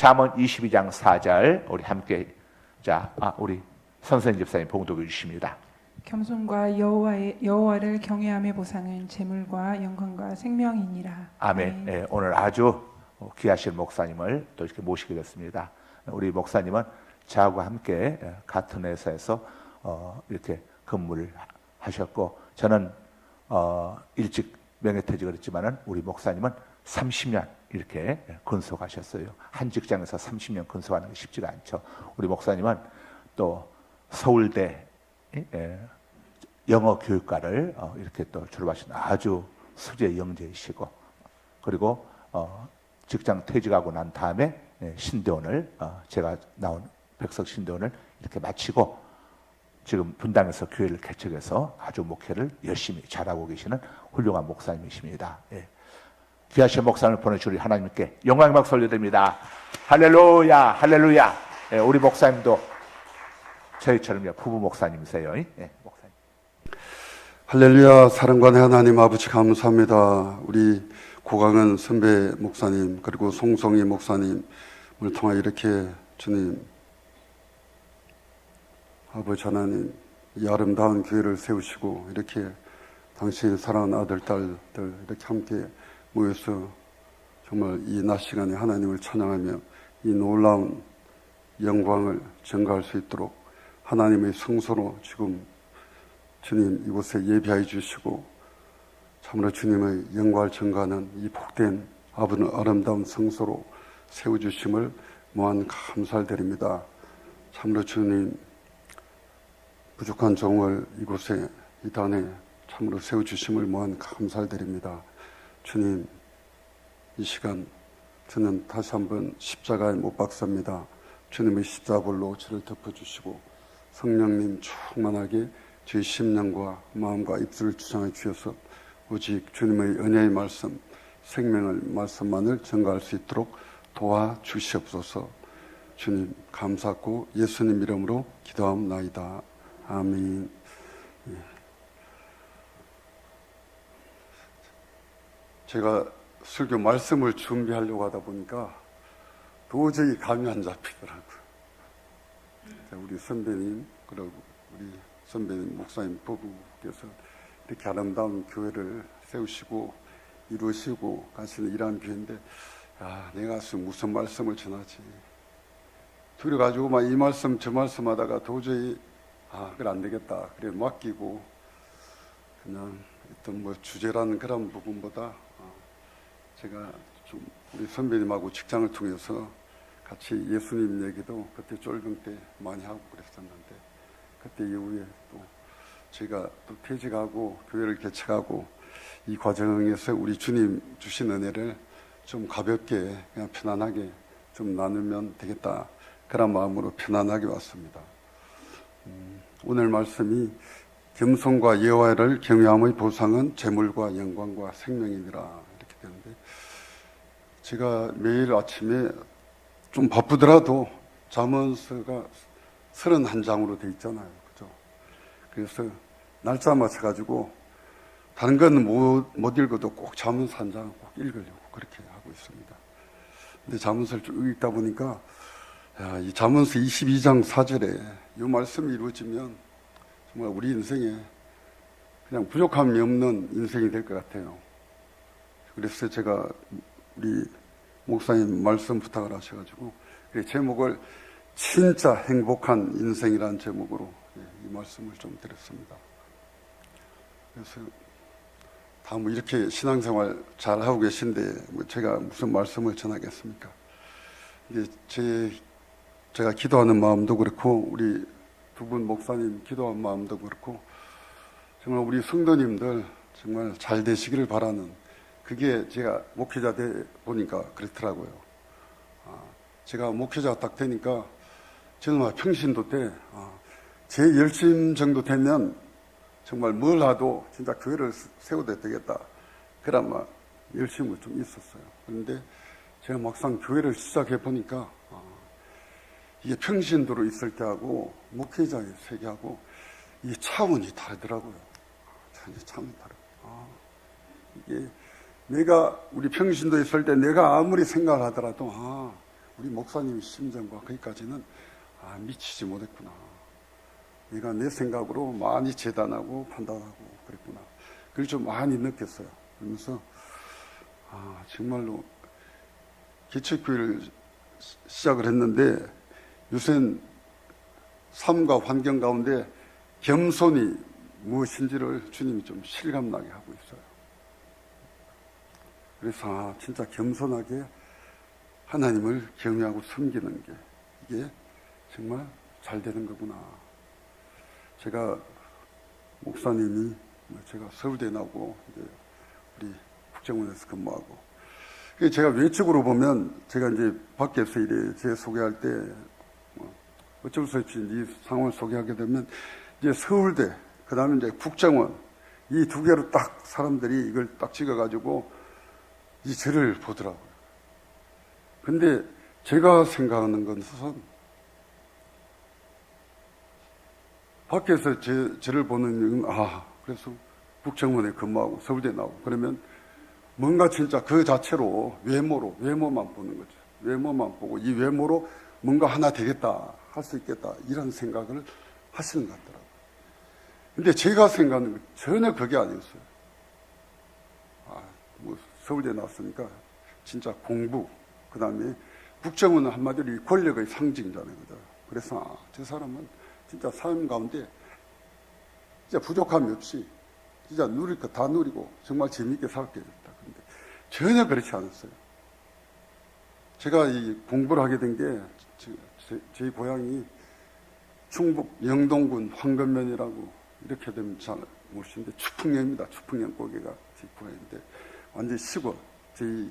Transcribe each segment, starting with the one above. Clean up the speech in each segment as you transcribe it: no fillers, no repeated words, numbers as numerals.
잠언 22장 4절 우리 함께 우리 선생 집사님 봉독해 주십니다. 겸손과 여호와를 경외함의 보상은 재물과 영광과 생명이니라. 아멘. 네, 오늘 아주 귀하신 목사님을 또 이렇게 모시게 됐습니다. 우리 목사님은 저하고 함께 같은 회사에서 이렇게 근무를 하셨고, 저는 일찍 명예퇴직을 했지만은 우리 목사님은 30년 이렇게 근속하셨어요. 한 직장에서 30년 근속하는 게 쉽지가 않죠. 우리 목사님은 또 서울대 영어 교육과를 이렇게 또 졸업하신 아주 수재 영재이시고, 그리고 직장 퇴직하고 난 다음에 신대원을 제가 나온 백석 신대원을 이렇게 마치고 지금 분당에서 교회를 개척해서 아주 목회를 열심히 잘하고 계시는 훌륭한 목사님이십니다. 귀하신 목사님을 보내주리 하나님께 영광의 박수 올려드립니다. 할렐루야, 할렐루야. 우리 목사님도 저희처럼 부부 목사님이세요. 목사님. 할렐루야. 사랑관의 하나님 아버지 감사합니다. 우리 고강은 선배 목사님 그리고 송송이 목사님을 통해 이렇게 주님 아버지 하나님 이 아름다운 교회를 세우시고 이렇게 당신의 사랑하는 아들 딸들 이렇게 함께 모여서 정말 이 낮 시간에 하나님을 찬양하며 이 놀라운 영광을 전가할 수 있도록 하나님의 성소로 지금 주님 이곳에 예비하여 주시고 참으로 주님의 영광을 전가하는 이 복된 아름다운 성소로 세워주심을 무한 감사를 드립니다. 참으로 주님 부족한 종을 이곳에 이 단에 참으로 세워주심을 무한 감사를 드립니다. 주님, 이 시간 저는 다시 한번 십자가에 못 박습니다. 주님의 십자불로 저를 덮어주시고 성령님 충만하게 저희 심령과 마음과 입술을 주장해 주셔서 오직 주님의 은혜의 말씀, 생명의 말씀만을 전가할 수 있도록 도와주시옵소서. 주님 감사하고 예수님 이름으로 기도하옵나이다. 아멘. 제가 설교 말씀을 준비하려고 하다 보니까 도저히 감이 안 잡히더라고요. 우리 선배님, 그리고 우리 선배님, 목사님 부부께서 이렇게 아름다운 교회를 세우시고 이루시고 가시는 이러한 교회인데, 내가 무슨 말씀을 전하지? 두려가지고 막 이 말씀 저 말씀 하다가 도저히 그래 안 되겠다. 그래 맡기고 그냥 어떤 주제라는 그런 부분보다 제가 좀 우리 선배님하고 직장을 통해서 같이 예수님 얘기도 그때 쫄병 때 많이 하고 그랬었는데, 그때 이후에 또 제가 또 퇴직하고 교회를 개척하고 이 과정에서 우리 주님 주신 은혜를 좀 가볍게 그냥 편안하게 좀 나누면 되겠다, 그런 마음으로 편안하게 왔습니다. 오늘 말씀이 겸손과 여호와를 경외함의 보상은 재물과 영광과 생명이니라 이렇게 되는데, 제가 매일 아침에 좀 바쁘더라도 잠언서가 31장으로 돼 있잖아요. 그죠? 그래서 날짜 맞춰가지고 다른 건 못 읽어도 꼭 잠언서 한 장 꼭 읽으려고 그렇게 하고 있습니다. 근데 잠언서를 쭉 읽다 보니까 이 잠언서 22장 4절에 이 말씀이 이루어지면 정말 우리 인생에 그냥 부족함이 없는 인생이 될 것 같아요. 그래서 제가 우리 목사님 말씀 부탁을 하셔가지고 제목을 진짜 행복한 인생이라는 제목으로 이 말씀을 좀 드렸습니다. 그래서 다 이렇게 신앙생활 잘 하고 계신데 제가 무슨 말씀을 전하겠습니까? 이제 제가 기도하는 마음도 그렇고 우리 두 분 목사님 기도한 마음도 그렇고 정말 우리 성도님들 정말 잘 되시기를 바라는, 그게 제가 목회자 돼 보니까 그렇더라고요. 제가 목회자 딱 되니까 저는 평신도 때 제 열심 정도 되면 정말 뭘 하도 진짜 교회를 세워야 되겠다, 그런 열심이 좀 있었어요. 그런데 제가 막상 교회를 시작해 보니까 이게 평신도로 있을 때하고 목회자의 세계하고 이 차원이 다르더라고요. 차원이 다르고 이게 내가 우리 평신도에 있을 때 내가 아무리 생각을 하더라도 우리 목사님의 심정과 거기까지는 미치지 못했구나. 내가 내 생각으로 많이 재단하고 판단하고 그랬구나. 그걸 좀 많이 느꼈어요. 그러면서 정말로 개척교회를 시작을 했는데 요새는 삶과 환경 가운데 겸손이 무엇인지를 주님이 좀 실감나게 하고 있어요. 그래서 진짜 겸손하게 하나님을 경외하고 섬기는 게 이게 정말 잘 되는 거구나. 제가 목사님이 제가 서울대 나오고 이제 우리 국정원에서 근무하고 제가 외적으로 보면 제가 이제 밖에서 이래 제 소개할 때 어쩔 수 없이 이 상황을 소개하게 되면 이제 서울대 그 다음에 이제 국정원 이 두 개로 딱 사람들이 이걸 딱 찍어가지고 이 저를 보더라고요. 근데 제가 생각하는 것은 밖에서 저를 보는 그래서 국정원에 근무하고 서울대 나오고 그러면 뭔가 진짜 그 자체로 외모만 보는 거죠. 외모만 보고 이 외모로 뭔가 하나 되겠다, 할 수 있겠다 이런 생각을 하시는 것 같더라고요. 근데 제가 생각하는 건 전혀 그게 아니었어요. 서울대 나왔으니까 진짜 공부, 그 다음에 국정원은 한마디로 이 권력의 상징이잖아요. 그죠? 그래서 저 사람은 진짜 삶 가운데 진짜 부족함이 없이 진짜 누릴 거 다 누리고 정말 재미있게 살게 됐다. 근데 전혀 그렇지 않았어요. 제가 이 공부를 하게 된 게 저희 고향이 충북 영동군 황금면이라고 이렇게 되면 잘 모르시는데 추풍령입니다. 추풍령 고개가 제 고향인데 완전 시골. 저희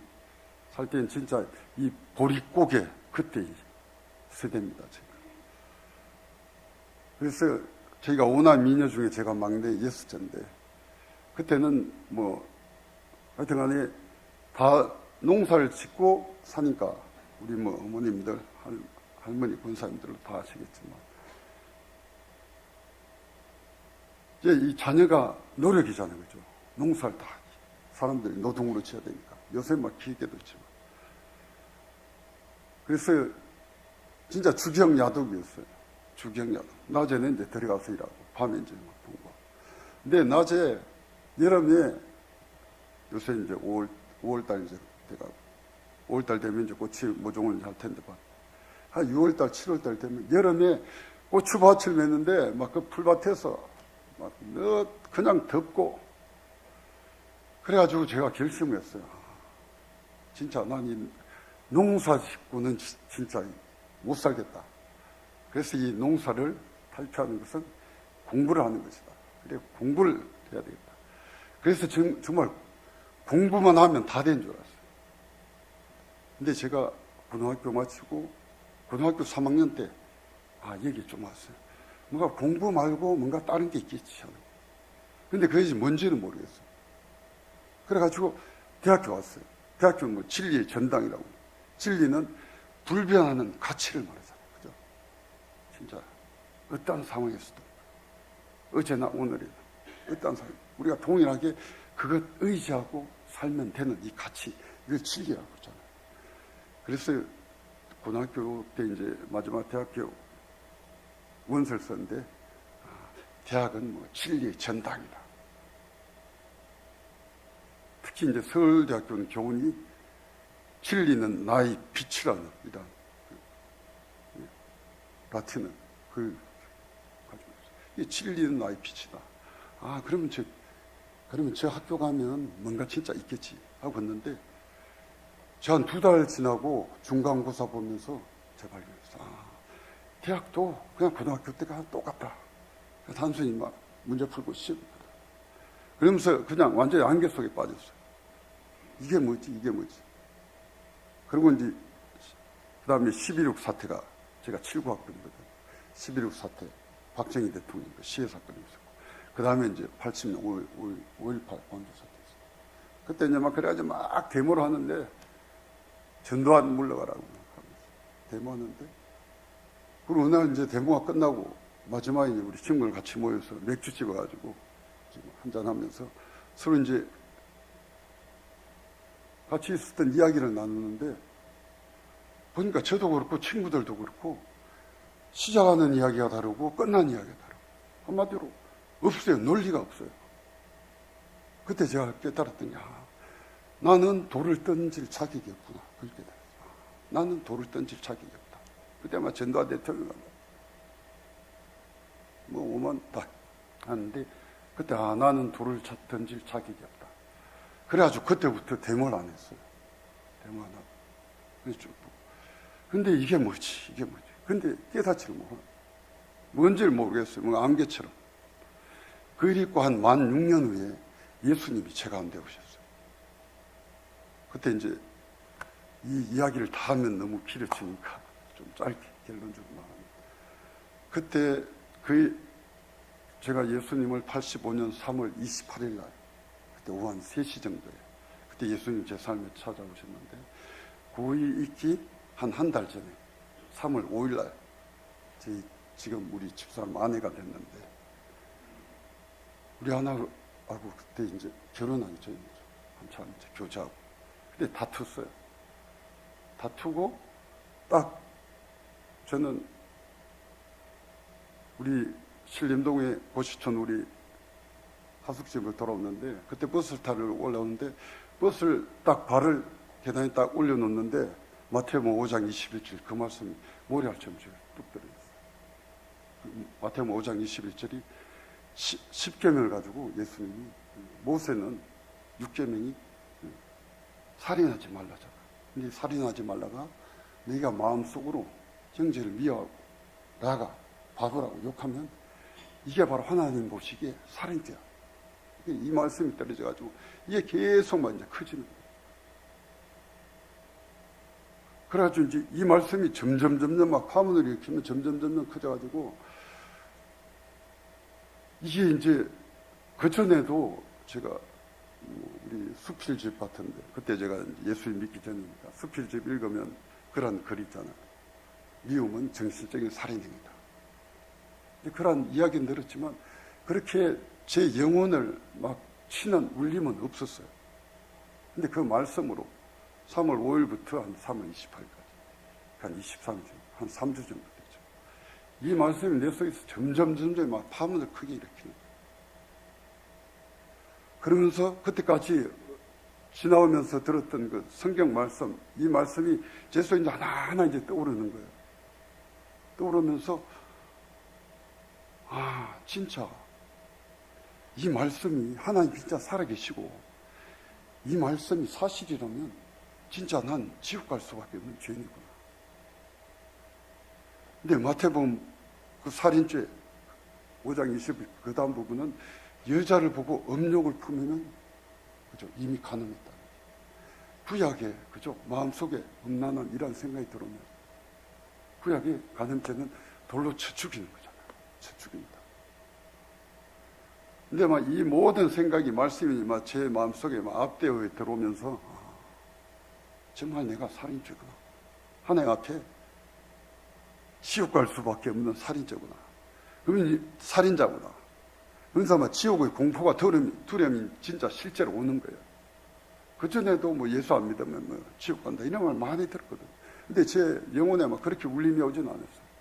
살 때는 진짜 이 보릿고개 그때 세대입니다. 제가. 그래서 저희가 5남 미녀 중에 제가 막내 6째인데 그때는 하여튼 간에 다 농사를 짓고 사니까 우리 어머님들 할머니 권사님들 다 아시겠지만 이제 이 자녀가 노력이잖아요. 그죠? 농사를 다 사람들이 노동으로 지어야 되니까 요새 길게도 있지만 그래서 진짜 주경야독이었어요. 주경야독. 낮에는 이제 들어가서 일하고 밤에 이제 공부하고. 근데 낮에 여름에 요새 이제 5월달 이제 돼가고 5월달 되면 이제 꽃이 모종을 할 텐데 한 6월달 7월달 되면 여름에 고추밭을 맺는데 그 풀밭에서 그냥 덥고 그래가지고 제가 결심을 했어요. 진짜 난 이 농사 짓고는 진짜 못 살겠다. 그래서 이 농사를 탈피하는 것은 공부를 하는 것이다. 그래 공부를 해야 되겠다. 그래서 정말 공부만 하면 다 된 줄 알았어요. 근데 제가 고등학교 마치고 고등학교 3학년 때 얘기 좀 왔어요. 뭔가 공부 말고 뭔가 다른 게 있겠지 하는. 근데 그것이 뭔지는 모르겠어요. 그래가지고 대학교 왔어요. 대학교는 진리의 전당이라고. 진리는 불변하는 가치를 말하잖아요. 그죠? 진짜 어떤 상황에서도 어제나 오늘이나 어떤 상황 우리가 동일하게 그것 의지하고 살면 되는 이 가치 이걸 진리라고 그러잖아요. 그래서 고등학교 때 이제 마지막 대학교 원서를 썼는데 대학은 진리의 전당이다. 특히 이제 서울대학교는 교훈이 진리는 나의 빛이라는 이런 라틴어 가지고 있어요. 이 진리는 나의 빛이다. 그러면 저 학교 가면 뭔가 진짜 있겠지 하고 갔는데 저 한 2달 지나고 중간고사 보면서 제가 발견했어요. 대학도 그냥 고등학교 때가 똑같다. 단순히 문제 풀고 시험. 그러면서 그냥 완전히 안개 속에 빠졌어요. 이게 뭐지? 그리고 이제 그 다음에 11.6 사태가 제가 7구학번이거든요. 11.6 사태 박정희 대통령 시해 사건이 있었고 그 다음에 이제 80년 5.18 광주 사태 있었고 그때 이제 그래가지고 막 데모를 하는데 전두환 물러가라고 데모하는데 그리고 어느 날 이제 데모가 끝나고 마지막에 이제 우리 친구들 같이 모여서 맥주 찍어가지고 한잔하면서 서로 이제 같이 있었던 이야기를 나누는데 보니까 저도 그렇고 친구들도 그렇고 시작하는 이야기가 다르고 끝난 이야기가 다르고 한마디로 없어요. 논리가 없어요. 그때 제가 깨달았더니 나는 돌을 던질 자격이 없구나. 그렇게 됐어요. 나는 돌을 던질 자격이 없다. 그때 아마 전두환 대통령이 뭐 오만 다 하는데 그때 나는 돌을 던질 자격이 없다. 그래가지고 그때부터 데모를 안 했어요. 데모 안 하고. 그래서 쭉 보고. 근데 이게 뭐지? 이게 뭐지? 근데 깨닫지를 못하고. 뭔지를 모르겠어요. 뭔가 안개처럼. 그리고 한 만 6년 후에 예수님이 제 가운데 오셨어요. 그때 이제 이 이야기를 다 하면 너무 길을 치니까 좀 짧게 결론적으로 말합니다. 그때 제가 예수님을 85년 3월 28일 날 그때 오후 한 3시 정도에 그때 예수님 제 삶에 찾아오셨는데 고이 있기 한 달 전에 3월 5일 날 지금 우리 집사람 아내가 됐는데 우리 아내하고 그때 이제 결혼하기 전이죠. 한참 이제 교제하고 그때 다퉜어요. 다투고 딱 저는 우리 신림동에 고시촌 우리 하숙집을 돌아오는데 그때 버스를 타러 올라오는데 버스를 딱 발을 계단에 딱 올려놓는데 마태복음 5장 21절 그 말씀이 머리알처럼 뚝 들어있어요. 마태복음 5장 21절이 10계명을 가지고 예수님이 모세는 6계명이 살인하지 말라잖아. 근데 살인하지 말라가 네가 마음속으로 형제를 미워하고 나가 바보라고 욕하면 이게 바로 하나님 보시기에 살인죄야. 이 말씀이 떨어져가지고 이게 계속만 이제 커지는 거예요. 그래가지고 이제 이 말씀이 점점 막 파문을 일으키면 점점 커져가지고 이게 이제 그전에도 제가 우리 수필집 같은데 그때 제가 예수님 믿기 전이니까 수필집 읽으면 그런 글 있잖아요. 미움은 정신적인 살인행위다. 그런 이야기는 들었지만 그렇게 제 영혼을 막 치는 울림은 없었어요. 근데 그 말씀으로 3월 5일부터 한 3월 28일까지 한 23주, 한 3주 정도 됐죠. 이 말씀이 내 속에서 점점 막 파문을 크게 일으키는 거예요. 그러면서 그때까지 지나오면서 들었던 그 성경 말씀, 이 말씀이 제 속에 이제 하나하나 이제 떠오르는 거예요. 떠오르면서 진짜 이 말씀이 하나님 진짜 살아계시고 이 말씀이 사실이라면 진짜 난 지옥 갈 수밖에 없는 죄인이구나. 근데 마태복음 그 살인죄 5장 20일 그 다음 부분은 여자를 보고 음욕을 품으면 그죠 이미 간음했다. 구약에 그죠 마음속에 음란한 이런 생각이 들어오면 구약의 간음죄는 돌로 쳐 죽이는 거잖아요. 쳐 죽입니다. 근데 막 이 모든 생각이 말씀이 막 제 마음속에 막 앞대어 들어오면서 정말 내가 살인죄구나. 하나님 앞에 지옥 갈 수밖에 없는 살인죄구나. 그러면 살인자구나. 그래서 아마 지옥의 공포가 두려움이 진짜 실제로 오는 거예요. 그전에도 뭐 예수 안 믿으면 뭐 지옥 간다 이런 말 많이 들었거든요. 근데 제 영혼에 막 그렇게 울림이 오진 않았어요.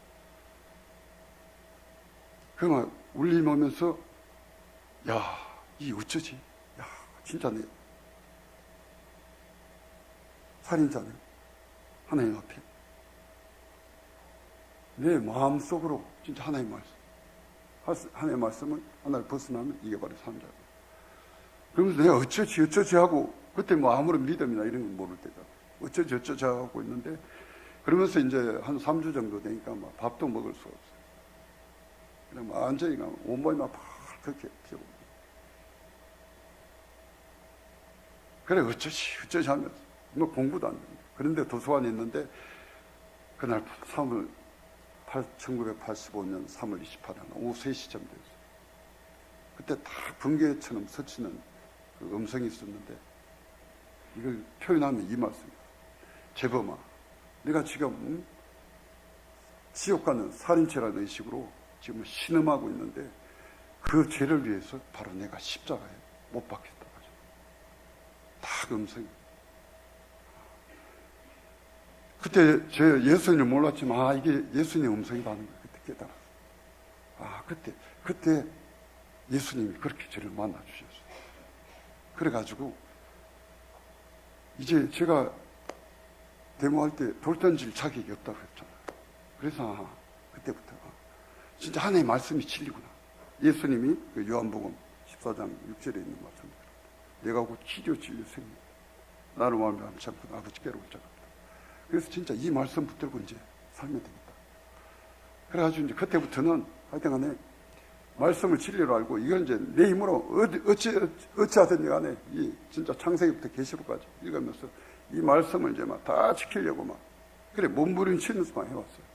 그 막 울림이 오면서 이 어쩌지? 진짜 내 살인자네. 하나님 앞에 내 마음속으로 진짜 하나님 하나님의 말씀을 하나를 벗어나면 이게 바로 살인자고. 그러면서 내가 어쩌지 하고 그때 뭐 아무런 믿음이나 이런 건 모를 때가 어쩌지 하고 있는데 그러면서 이제 한 3주 정도 되니까 막 밥도 먹을 수 없어요. 그냥 막 앉아니까 온몸이 막 그렇게 피고 그래 어쩌지 하면서 뭐 공부도 안 됩니다. 그런데 도서관에 있는데 그날 1985년 3월 28일 오후 3시쯤 됐어요. 그때 다 번개처럼 스치는 그 음성이 있었는데 이걸 표현하면 이 말씀이에요. 재범아, 내가 지금 지옥 가는 살인죄라는 의식으로 지금 신음하고 있는데 그 죄를 위해서 바로 내가 십자가에 못 박혔다. 다 음성이. 그때 제 예수님을 몰랐지만 이게 예수님 음성이라는 걸 그때 깨달았어요. 그때 예수님이 그렇게 저를 만나 주셨어요. 그래가지고 이제 제가 데모할 때 돌 던질 자격이 없다고 했잖아요. 그래서 그때부터 진짜 하나님의 말씀이 진리구나. 예수님이 그 요한복음 14장 6절에 있는 말씀입니다. 내가 곧 치료 진료 생명 나를 말미암아 참고 아버지께로 올자랍니다. 그래서 진짜 이 말씀 붙들고 이제 살면 됩니다. 그래가지고 이제 그때부터는 하여튼간에 말씀을 진리로 알고 이걸 이제 내 힘으로 어찌하든지 간에 이 진짜 창세기부터 계시록까지 읽으면서 이 말씀을 이제 막 다 지키려고 막 그래 몸부림치면서만 해왔어요.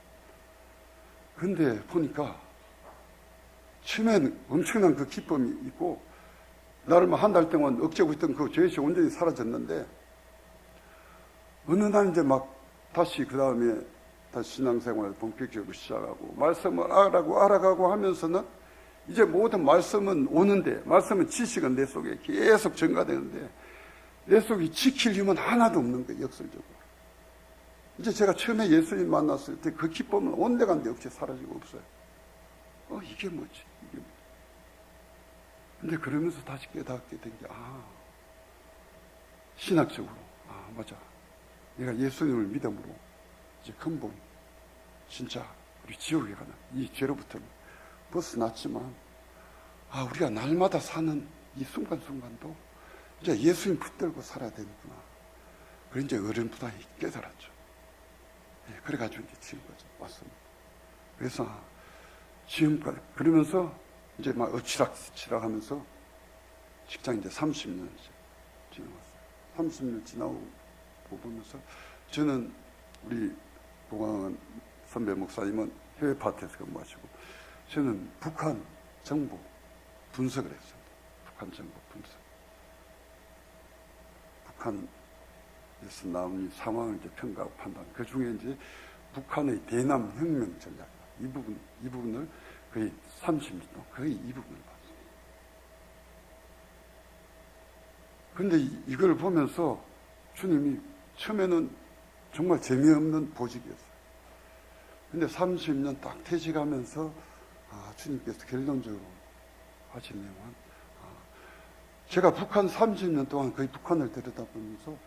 근데 보니까 처음엔 엄청난 그 기쁨이 있고 나를 한 달 동안 억제고 있던 그 죄의식이 온전히 사라졌는데 어느 날 이제 막 다시 그 다음에 다시 신앙생활을 본격적으로 시작하고 말씀을 알아가고 하면서는 이제 모든 말씀은 오는데 말씀은 지식은 내 속에 계속 증가되는데 내 속에 지킬 힘은 하나도 없는 거예요. 역설적으로. 이제 제가 처음에 예수님 만났을 때 그 기쁨은 온데간데 없이 사라지고 없어요. 이게 뭐지? 이게 뭐지? 근데 그러면서 다시 깨닫게 된 게 신학적으로 맞아. 내가 예수님을 믿음으로 이제 근본 진짜 우리 지옥에 가는 이 죄로부터는 벗어났지만 우리가 날마다 사는 이 순간순간도 이제 예수님 붙들고 살아야 되는구나. 그런 이제 어른보다 깨달았죠. 그래가지고 이제 지금까지 왔습니다. 그래서 지금까지 그러면서 이제 막 엎치락 하면서 직장 이제 30년 지나왔어요. 30년 지나고 보면서 저는 우리 보광 선배 목사님은 해외 파트에서 근무하시고 저는 북한 정보 분석을 했습니다. 북한 정보 분석. 북한에서 나온 이 상황을 이제 평가하고 판단. 그 중에 이제 북한의 대남 혁명 전략. 이 부분을 거의 30년 동안 거의 이 부분을 봤습니다. 그런데 이걸 보면서 주님이 처음에는 정말 재미없는 보직이었어요. 근데 30년 딱 퇴직하면서 주님께서 결론적으로 하신 내용은 제가 북한 30년 동안 거의 북한을 들여다보면서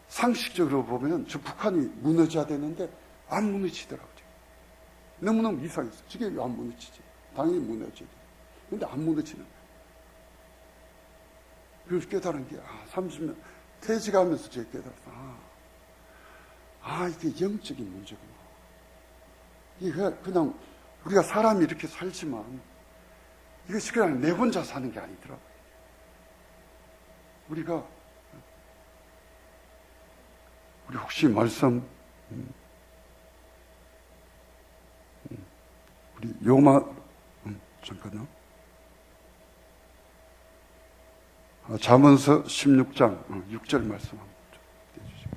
상식적으로 보면 저 북한이 무너져야 되는데 안 무너지더라고요. 너무너무 이상했어요. 저게 왜 안 무너지지? 당연히 무너져야 돼. 근데 안 무너지는 거예요. 그래서 깨달은 게 30년 퇴직하면서 제가 깨달았어요. 이게 영적인 문제구나. 이게 그냥 우리가 사람이 이렇게 살지만 이것이 그냥 내 혼자 사는 게 아니더라고요. 우리 혹시 말씀 우리 잠깐요. 잠언서 16장 6절 말씀 한번 해주시죠.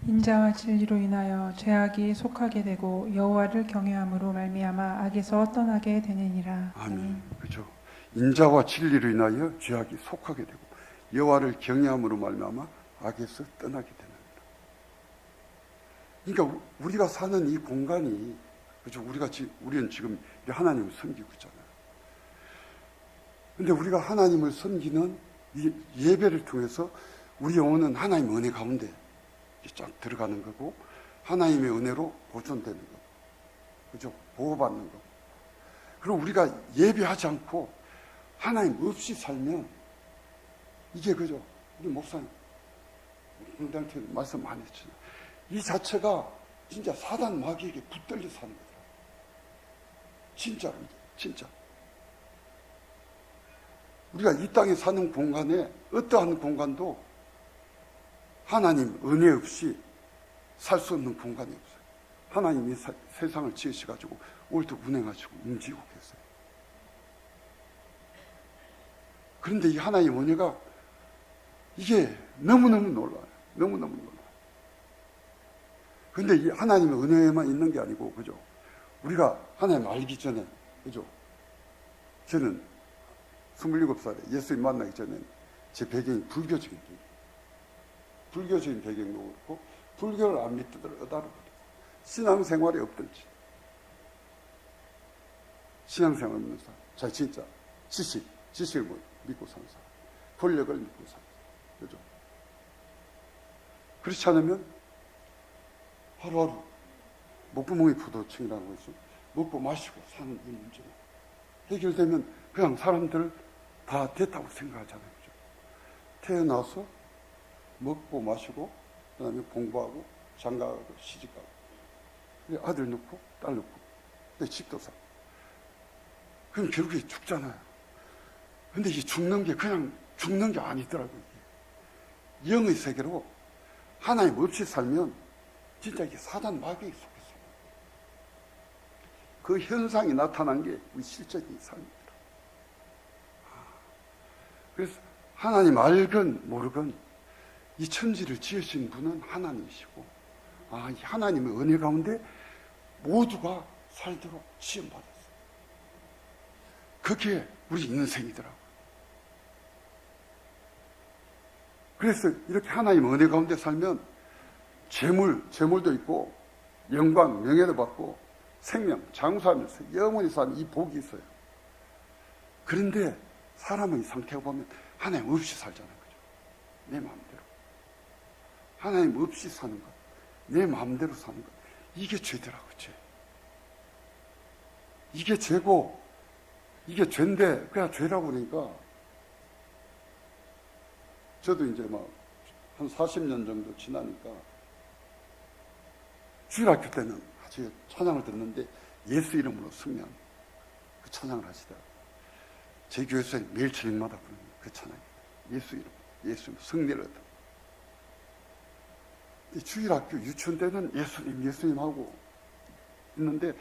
인자와 진리로 인하여 죄악이 속하게 되고 여호와를 경외함으로 말미암아 악에서 떠나게 되느니라. 아멘. 그렇죠. 인자와 진리로 인하여 죄악이 속하게 되고 여호와를 경외함으로 말미암아 악에서 떠나게 되느니라. 그러니까 우리가 사는 이 공간이 그렇죠. 우리는 지금 하나님을 섬기고 있잖아요. 근데 우리가 하나님을 섬기는 이 예배를 통해서 우리 영혼은 하나님의 은혜 가운데 쫙 들어가는 거고 하나님의 은혜로 보존되는 거고 그죠? 보호받는 거고 그리고 우리가 예배하지 않고 하나님 없이 살면 이게 그죠? 우리 목사님 공단한테 말씀 많이 했잖아요. 이 자체가 진짜 사단 마귀에게 붙들려 사는 거더라. 진짜로 진짜 우리가 이 땅에 사는 공간에 어떠한 공간도 하나님 은혜 없이 살 수 없는 공간이 없어요. 하나님이 세상을 지으셔가지고 오늘도 운행하시고 움직이고 계세요. 그런데 이 하나님 은혜가 이게 너무너무 놀라요. 너무너무 놀라요. 그런데 이 하나님의 은혜에만 있는 게 아니고 그죠? 우리가 하나님 알기 전에 그죠? 저는 27살에 예수님 만나기 전에 제 배경이 불교적인 배경이고 불교를 안 믿더라도 신앙생활이 없든지. 신앙생활 없는 사람. 자, 진짜. 지식을 믿고 사는 사람. 권력을 믿고 사는 사람. 그죠? 그렇지 않으면 하루하루 목구멍이 부도층이라고 해서 먹고 마시고 사는 이 문제가 해결되면 그냥 사람들 다 됐다고 생각하잖아요. 그죠? 태어나서 먹고 마시고 그다음에 공부하고 장가가고 시집가고 아들 낳고 딸 낳고 내 집도 사고 그럼 결국에 죽잖아요. 근데 이 죽는 게 그냥 죽는 게 아니더라고요. 이게. 영의 세계로 하나님 없이 살면 진짜 이게 사단 마귀에 속해서 그 현상이 나타난 게 우리 실적인 삶이더라고요. 그래서 하나님 알건 모르건 이 천지를 지으신 분은 하나님이시고 이 하나님의 은혜 가운데 모두가 살도록 지음받았어요. 그게 우리 인생이더라고요. 그래서 이렇게 하나님 은혜 가운데 살면 재물도 있고 영광, 명예도 받고 생명, 장수하면서 영원히 사는 이 복이 있어요. 그런데 사람의 상태가 보면 하나님 없이 살잖아요. 그죠? 내 마음대로. 하나님 없이 사는 것, 내 마음대로 사는 것, 이게 죄더라고요. 죄. 이게 죄고 이게 죄인데 그냥 죄라고 그러니까 저도 이제 막 한 40년 정도 지나니까 주일학교 때는 아주 찬양을 듣는데 예수 이름으로 승리한 그 찬양을 하시더라고요. 제 교회에서 매일 저녁마다 부르는 그 찬양입니다. 예수 이름, 예수 이름, 승리를 얻다. 주일학교 유치원 때는 예수님 하고 있는데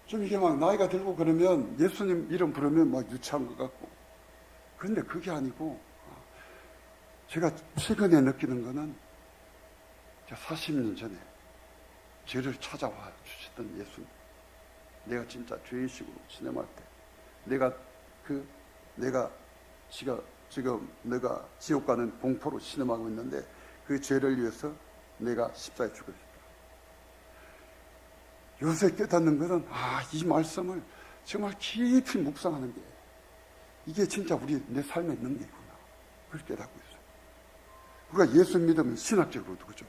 좀 이게 막 나이가 들고 그러면 예수님 이름 부르면 막 유치한 것 같고 그런데 그게 아니고 제가 최근에 느끼는 거는 40년 전에 죄를 찾아와 주셨던 예수님. 내가 진짜 죄의식으로 신음할 때 내가 지옥 가는 공포로 신음하고 있는데 그 죄를 위해서 내가 십자가에 죽었다. 요새 깨닫는 것은 이 말씀을 정말 깊이 묵상하는 게 이게 진짜 내 삶의 능력이구나. 그걸 깨닫고 있어요. 우리가 예수 믿으면 신학적으로도 그죠.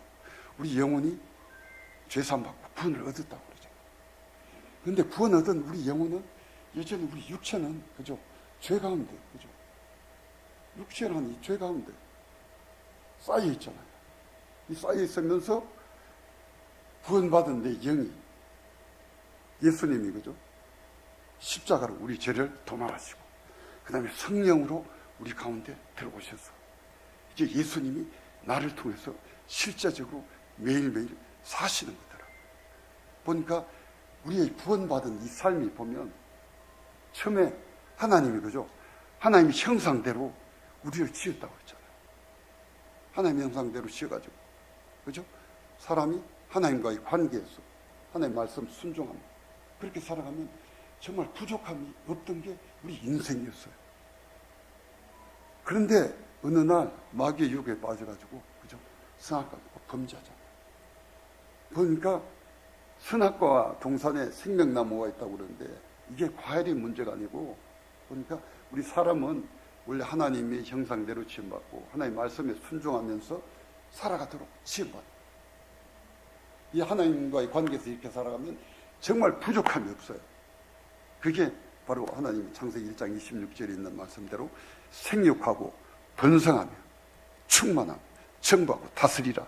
우리 영혼이 죄사함받고 구원을 얻었다고 그러죠. 그런데 구원 얻은 우리 영혼은 여전히 우리 육체는 그죠. 죄 가운데 그죠. 육체는 이 죄 가운데 쌓여 있잖아요. 이 쌓여 있으면서 구원받은 내 영이 예수님이 그죠. 십자가로 우리 죄를 도말하시고 그 다음에 성령으로 우리 가운데 들어오셔서 이제 예수님이 나를 통해서 실제적으로 매일매일 사시는 거더라고요. 보니까 우리의 구원받은 이 삶이 보면 처음에 하나님이 그죠. 하나님의 형상대로 우리를 지었다고 했잖아요. 하나님의 형상대로 지어가지고 그죠. 사람이 하나님과의 관계에서 하나님의 말씀 순종합니다. 그렇게 살아가면 정말 부족함이 없던 게 우리 인생이었어요. 그런데 어느 날 마귀의 유혹에 빠져가지고 그죠? 선악과가 범죄하잖아요. 보니까 선악과와 동산에 생명나무가 있다고 그러는데 이게 과일이 문제가 아니고 보니까 우리 사람은 원래 하나님의 형상대로 지음받고 하나님의 말씀에 순종하면서 살아가도록 지음받아요. 이 하나님과의 관계에서 이렇게 살아가면 정말 부족함이 없어요. 그게 바로 하나님 창세기 1장 26절에 있는 말씀대로 생육하고 번성하며 충만하고 정부하고 다스리라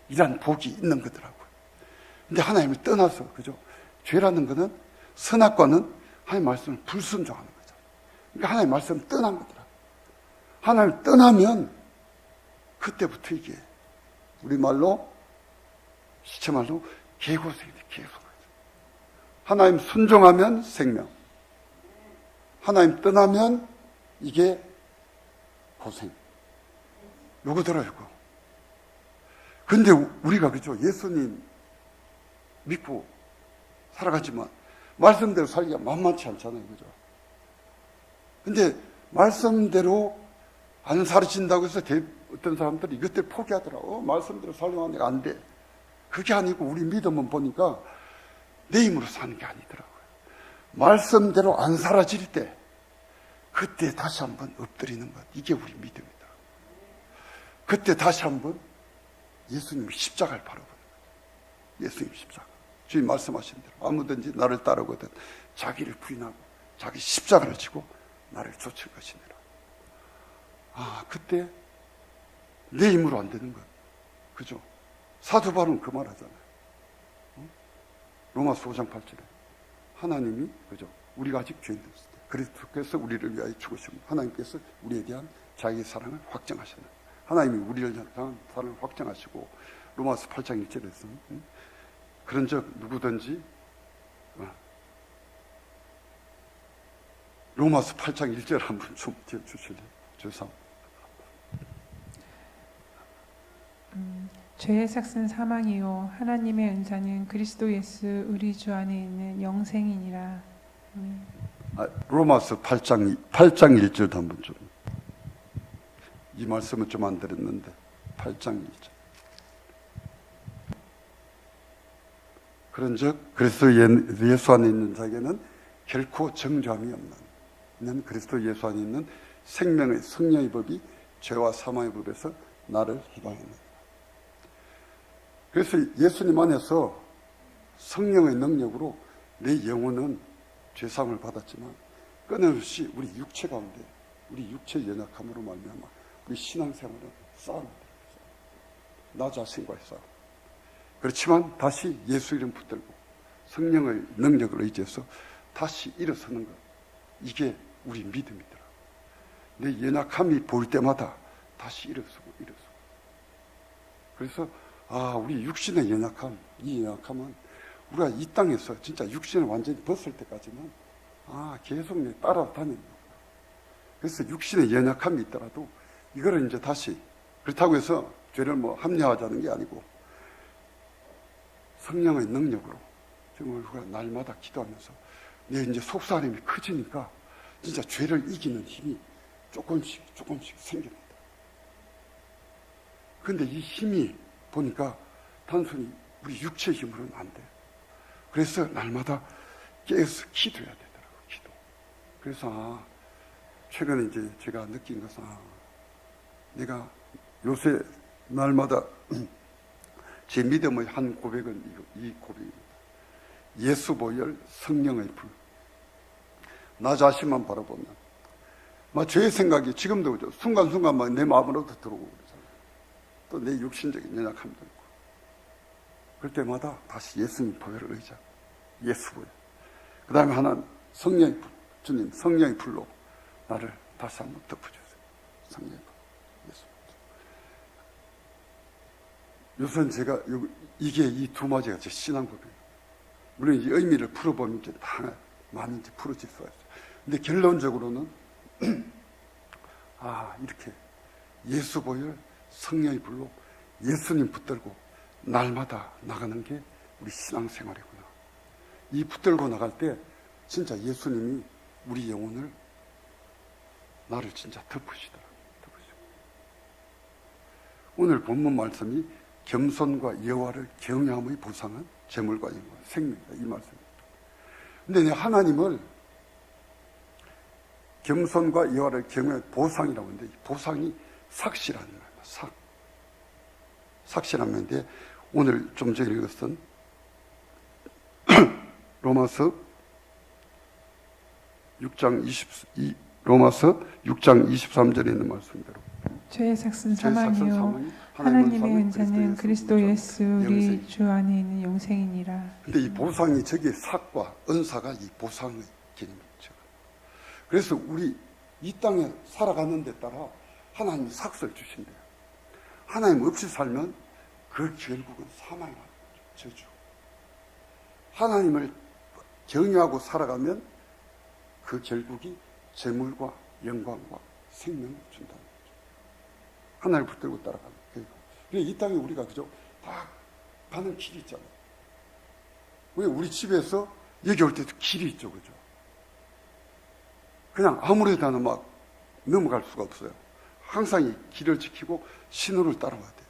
이란 복이 있는 거더라고요. 근데 하나님을 떠나서 그죠? 죄라는 거는 선악과는 하나님 말씀을 불순종하는 거죠. 그러니까 하나님 말씀을 떠난 거더라고요. 하나님을 떠나면 그때부터 이게 우리말로 시체말로 개고생이 돼. 개고생. 하나님 순종하면 생명, 하나님 떠나면 이게 고생. 요거 들어요, 이거. 근데 우리가 그죠? 예수님 믿고 살아가지만 말씀대로 살기가 만만치 않잖아요, 그죠? 근데 말씀대로 안 살아진다고 해서 어떤 사람들이 이것들 포기하더라고. 말씀대로 살려면 안 돼. 그게 아니고 우리 믿음은 보니까 내 힘으로 사는 게 아니더라고요. 말씀대로 안 사라질 때 그때 다시 한번 엎드리는 것, 이게 우리 믿음이다. 그때 다시 한번 예수님이 십자가를 바라보는 거예요. 예수님 십자가. 주님 말씀하신 대로 아무든지 나를 따르거든 자기를 부인하고 자기 십자가를 지고 나를 쫓을 것이니라. 그때 내 힘으로 안 되는 것. 그죠? 사도 바울은 그 말 하잖아요. 로마서 5장 8절에 하나님이, 그죠? 우리가 아직 죄인이었을 때 그리스도께서 우리를 위하여 죽으시고 하나님께서 우리에 대한 자기의 사랑을 확정하셨다. 하나님이 우리를 향한 사랑을 확정하시고 로마서 8장 1절에서 그런즉 누구든지 로마서 8장 1절 한번 좀 띄워주실래요? 죄송합니다. 죄의 삭은 사망이요 하나님의 은사는 그리스도 예수 우리 주 안에 있는 영생이니라. 로마서 8장 1절도 한번 좀. 이 말씀은 좀 안 드렸는데 8장 1절. 그런즉 그리스도 예수 안에 있는 자에게는 결코 정죄함이 없는, 이는 그리스도 예수 안에 있는 생명의 성령의 법이 죄와 사망의 법에서 나를 해방했느니라. 그래서 예수님 안에서 성령의 능력으로 내 영혼은 죄사함을 받았지만 끊임없이 우리 육체 가운데, 우리 육체의 연약함으로 말미암아 우리 신앙생활은 싸움이 들어가서 나 자신과의 싸움. 그렇지만 다시 예수 이름 붙들고 성령의 능력을 의지해서 다시 일어서는 것, 이게 우리 믿음이더라. 내 연약함이 보일 때마다 다시 일어서고. 그래서 우리 육신의 연약함, 이 연약함은 우리가 이 땅에서 진짜 육신을 완전히 벗을 때까지는 계속 따라다니는 거예요. 그래서 육신의 연약함이 있더라도 이거를 이제 다시, 그렇다고 해서 죄를 합리화하자는 게 아니고 성령의 능력으로 정말 우리가 날마다 기도하면서 내 이제 속사람이 커지니까 진짜 죄를 이기는 힘이 조금씩 생깁니다. 그런데 이 힘이 보니까 단순히 우리 육체의 힘으로는 안 돼요. 그래서 날마다 깨어서 기도해야 되더라고요. 기도. 그래서 최근에 이제 제가 느낀 것은 내가 요새 날마다 제 믿음의 한 고백은 이 고백입니다. 예수 보혈 성령의 불. 나 자신만 바라보면 죄의 생각이 지금도 그죠. 순간순간 내 마음으로도 들어오고 그러잖아요. 또 내 육신적인 연약함도 있고. 그럴 때마다 다시 예수님 보혈을 의지하고 예수 보혈. 그 다음에 하나는 성령의 불. 주님 성령의 불로 나를 다시 한번 덮어주세요. 성령의 불. 예수. 요새는 제가 이게 이 두 마디가 제 신앙 고백이에요. 물론 이 의미를 풀어보면 이제 다 많이 이제 풀어질 수가 있어요. 근데 결론적으로는 이렇게 예수 보혈 성령의 불로 예수님 붙들고 날마다 나가는 게 우리 신앙생활이구나. 이 붙들고 나갈 때 진짜 예수님이 우리 영혼을 나를 진짜 덮으시더라. 오늘 본문 말씀이 겸손과 여호와를 경외함의 보상은 재물과 영광, 생명이다. 이 말씀입니다. 근데 하나님을 겸손과 여호와를 경외의 보상이라고 하는데 이 보상이 삭시라는 거예요. 삭시라는 건데 오늘 좀 전에 읽었던 로마서 6장 23절에 있는 말씀대로 죄의 삭은 사망이요 하나님의 은사는 그리스도 예수 우리 주 안에 있는 영생이니라. 근데 이 보상이 저게 삭과 은사가 이 보상의 개념이죠. 그래서 우리 이 땅에 살아가는 데 따라 하나님이 삭을 주신대요. 하나님 없이 살면 그 결국은 사망이라는 거죠. 저주. 하나님을 경외하고 살아가면 그 결국이 재물과 영광과 생명을 준다는 거죠. 하나님을 붙들고 따라가는 거예요. 이 땅에 우리가 그죠? 다 가는 길이 있잖아요. 왜 우리 집에서 여기 올 때도 길이 있죠, 그죠? 그냥 아무래도 하나 막 넘어갈 수가 없어요. 항상 이 길을 지키고 신호를 따라와야 돼요.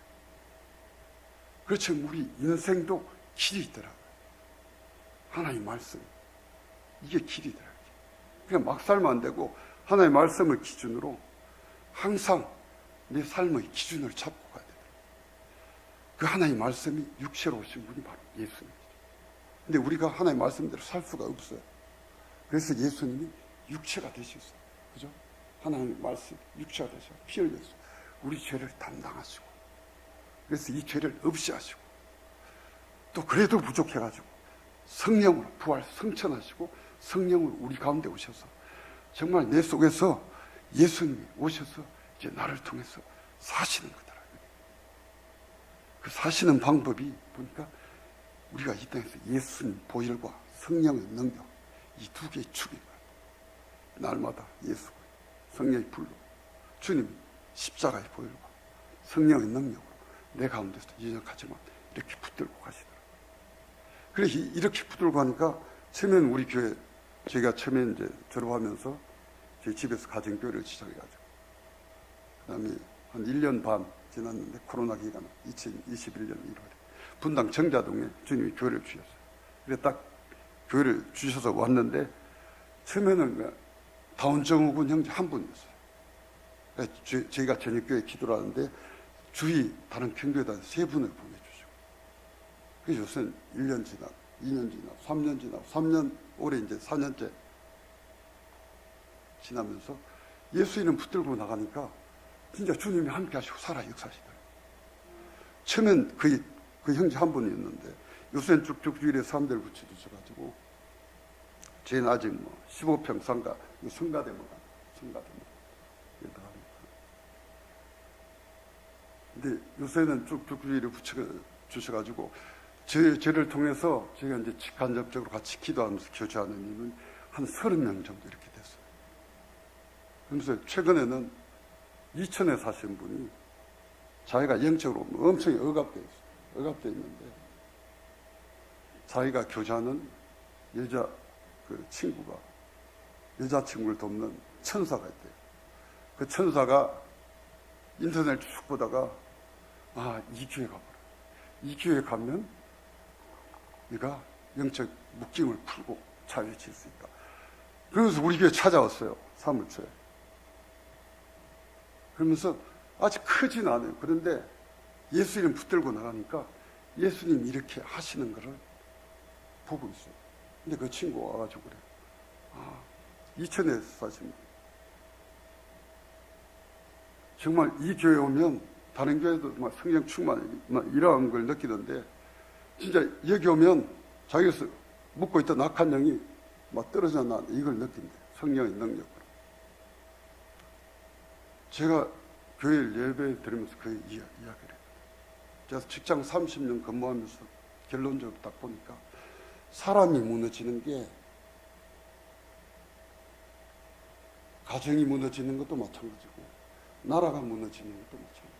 그렇지만 우리 인생도 길이 있더라고요. 하나님 말씀. 이게 길이더라고요. 그냥 막 살면 안 되고 하나님의 말씀을 기준으로 항상 내 삶의 기준을 잡고 가야 돼요. 그 하나님의 말씀이 육체로 오신 분이 바로 예수님이죠. 근데 우리가 하나님의 말씀대로 살 수가 없어요. 그래서 예수님이 육체가 되셨어요. 그죠? 하나님의 말씀, 육체가 되셔. 피 흘려서 우리 죄를 담당하시고. 그래서 이 죄를 없이 하시고. 또 그래도 부족해가지고 성령으로 부활 성천하시고 성령으로 우리 가운데 오셔서 정말 내 속에서 예수님이 오셔서 이제 나를 통해서 사시는 거더라고요. 그 사시는 방법이 보니까 우리가 이 땅에서 예수님 보혈과 성령의 능력 이 두 개의 축인 거예요. 날마다 예수 성령의 불로 주님이 십자가의 보혈과 성령의 능력으로 내 가운데서 인역하지만 이렇게 붙들고 가시더라고요. 그래서 이렇게 붙들고 가니까 처음에는 우리 교회 제가 처음에 이제 졸업하면서 제 집에서 가정교회를 시작해가지고 그 다음에 한 1년 반 지났는데 코로나 기간 2021년 1월에 분당 정자동에 주님이 교회를 주셨어요. 그래 딱 교회를 주셔서 왔는데 처음에는 다운정욱은 형제 한 분이었어요. 저희가 저녁교회 기도를 하는데 주위 다른 경교에다 세 분을 보내주시고 그래서 요새는 1년 지나 2년 지나 3년 지나 3년 올해 이제 4년째 지나면서 예수 이름 붙들고 나가니까 진짜 주님이 함께 하시고 살아 역사하시더라고요. 처음엔 그 형제 한 분이었는데 요새는 쭉쭉 주일에 사람들 붙여주셔가지고 저희는 아직 뭐 15평 상가 성가대모가 근데 요새는 쭉쭉 주일에 붙여주셔가지고 저를 통해서 저희가 이제 직간접적으로 같이 기도하면서 교제하는 일은 한 30명 정도 이렇게 됐어요. 그러면서 최근에는 이천에 사신 분이 자기가 영적으로 엄청 억압되어 있어요. 억압되어 있는데 자기가 교제하는 여자 그 친구가 여자친구를 돕는 천사가 있대요. 그 천사가 인터넷 쭉 보다가 이 교회 가봐라. 이 교회 가면 네가 영적 묶임을 풀고 자유해질 수 있다. 그러면서 우리 교회 찾아왔어요. 사물초에. 그러면서 아직 크진 않아요. 그런데 예수 이름 붙들고 나가니까 예수님 이렇게 하시는 거를 보고 있어요. 근데 그 친구가 와가지고 그래. 이천에 사십니다. 정말 이 교회 오면 다른 교회도 막 성령 충만 이러한 걸 느끼던데 진짜 여기 오면 자기에서 묵고 있던 악한 영이 막 떨어져 나 이걸 느낀대. 성령의 능력으로. 제가 교회 예배 드리면서 그 이야기를 해요. 제가 직장 30년 근무하면서 결론적으로 딱 보니까 사람이 무너지는 게 가정이 무너지는 것도 마찬가지고 나라가 무너지는 것도 마찬가지고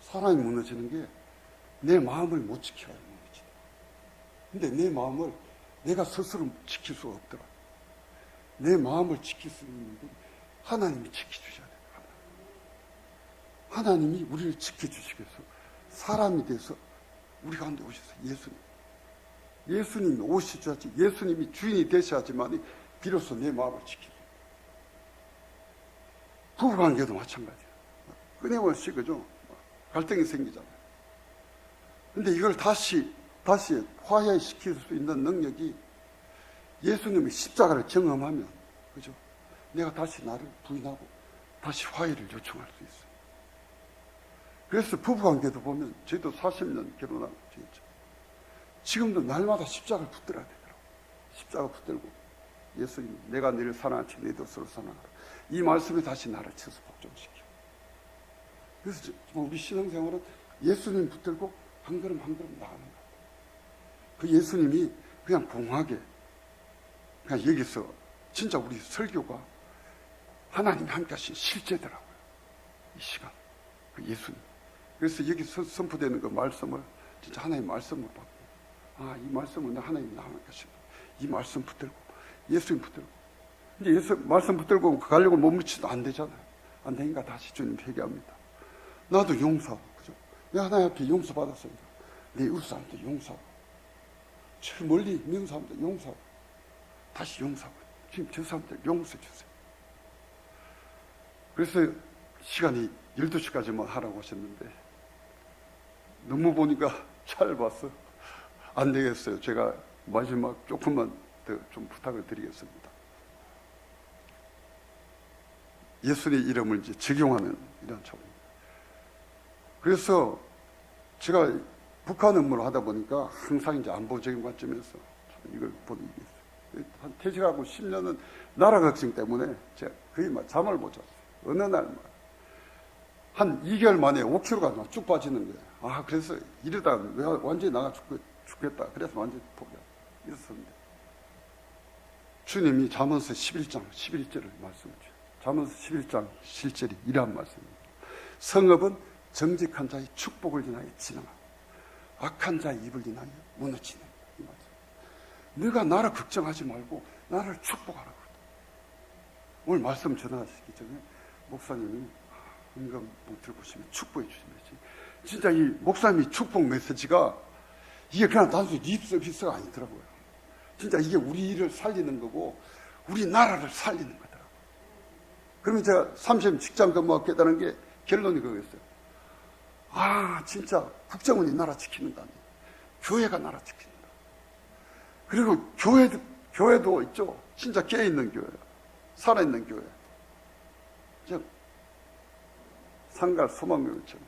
사람이 무너지는 게 내 마음을 못 지켜야 무너지다. 근데 내 마음을 내가 스스로 지킬 수가 없더라. 내 마음을 지킬 수 있는 건 하나님이 지켜주셔야 돼요. 하나님이 우리를 지켜주시기 위해서 사람이 돼서 우리 가운데 오셔서 예수님이 오시셔야지 예수님이 주인이 되셔야지만 비로소 내 마음을 지키죠. 부부관계도 마찬가지예요. 끊임없이 그죠? 갈등이 생기잖아요. 근데 이걸 다시 화해시킬 수 있는 능력이 예수님의 십자가를 경험하면 그죠? 내가 다시 나를 부인하고 다시 화해를 요청할 수 있어요. 그래서 부부관계도 보면 저희도 40년 결혼한 거죠. 지금도 날마다 십자가를 붙들어야 되더라고요. 십자가 붙들고 예수님 내가 너를 사랑하지 너도 서로 사랑하라. 이 말씀에 다시 나를 쳐서 복종시켜. 그래서 우리 신앙생활은 예수님 붙들고 한 걸음 한 걸음 나가는 거예요. 그 예수님이 그냥 공하게 그냥 여기서 진짜 우리 설교가 하나님이 함께 하신 실제더라고요. 이 시간. 그 예수님. 그래서 여기서 선포되는 그 말씀을 진짜 하나님의 말씀을 받고 이 말씀은 하나님이 나와 계신다. 이 말씀 붙들고 예수님 붙들고 근데 예수 말씀 붙들고 가려고 몸부치도 안 되잖아요. 안 되니까 다시 주님 회개합니다. 나도 용서하고 그죠? 하나님 앞에 용서받았습니다. 내 이웃사람들 용서하고, 저 멀리 명사람들 용서하고, 다시 용서하고, 지금 저 사람들 용서해 주세요. 그래서 시간이 12시까지만 하라고 하셨는데 너무 보니까 짧아서 안 되겠어요. 제가 마지막 조금만 더 좀 부탁을 드리겠습니다. 예수의 이름을 이제 적용하는 이런 차원입니다. 그래서 제가 북한 업무를 하다 보니까 항상 이제 안보적인 관점에서 이걸 보는 게 있어요. 한 퇴직하고 10년은 나라 걱정 때문에 제가 거의 막 잠을 못 잤어요. 어느 날 한 2개월 만에 5kg가 쭉 빠지는 거예요. 그래서 이러다 완전히 나가 죽겠다. 그래서 완전히 포기하고 이랬었는데 주님이 잠언서 11장 11절을 말씀해 주세요. 잠언서 11장 7절이 이러한 말씀입니다. 성읍은 정직한 자의 축복을 인하여 진행하고 악한 자의 입을 인하여 무너지는 이 말씀. 네가 나를 걱정하지 말고 나를 축복하라고. 오늘 말씀 전하시기 전에 목사님이 은금 들고시면 축복해 주신 거지. 진짜 이 목사님이 축복 메시지가 이게 그냥 단순히 립 서비스가 아니더라고요. 진짜 이게 우리 일을 살리는 거고 우리 나라를 살리는 거더라고요. 그러면 제가 30년 직장 근무하고 깨달은 게 결론이 그거였어요. 진짜 국정원이 나라 지키는다니. 교회가 나라 지킨다. 그리고 교회도 있죠. 진짜 깨어있는 교회. 살아있는 교회. 상갈 소망교회처럼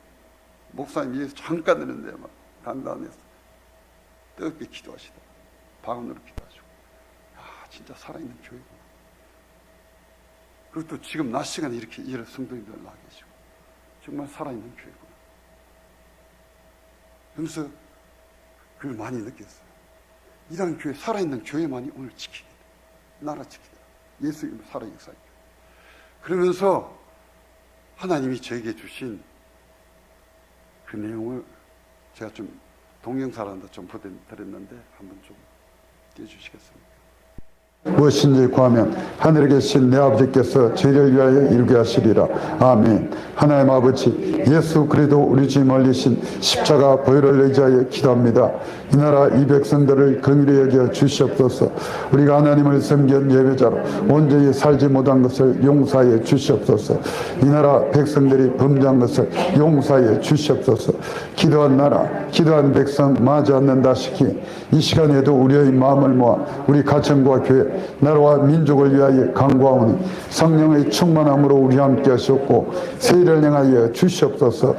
목사님 위에서 잠깐 되는데 막 단단해서 뜨겁게 기도하시다. 방언으로 기도하시고. 진짜 살아있는 교회구나. 그리고 또 지금 낮 시간에 이렇게 이런 성도님들 나와 계시고 정말 살아있는 교회구나. 그러면서 그걸 많이 느꼈어요. 이런 교회, 살아있는 교회만이 오늘 지키겠다. 나라 지키다. 예수 이름으로 살아 역사하겠다. 그러면서 하나님이 저에게 주신 그 내용을 제가 좀 동영상으로 좀 보내드렸는데 한번 좀 띄워주시겠습니까? 무엇인지 구하면 하늘에 계신 내 아버지께서 저희를 위하여 이루게 하시리라. 아멘. 하나님 아버지, 예수 그리스도 우리 주 멀리신 십자가 보혈을 의지하여 기도합니다. 이 나라 이 백성들을 긍휼히 여겨 주시옵소서. 우리가 하나님을 섬긴 예배자로 온전히 살지 못한 것을 용서하여 주시옵소서. 이 나라 백성들이 범죄한 것을 용서하여 주시옵소서. 기도한 나라, 기도한 백성 마지 않는다시키 이 시간에도 우리의 마음을 모아 우리 가정과 교회, 나라와 민족을 위하여 간구하오니 성령의 충만함으로 우리 함께 하시옵고 세일을 행하여 주시옵소서.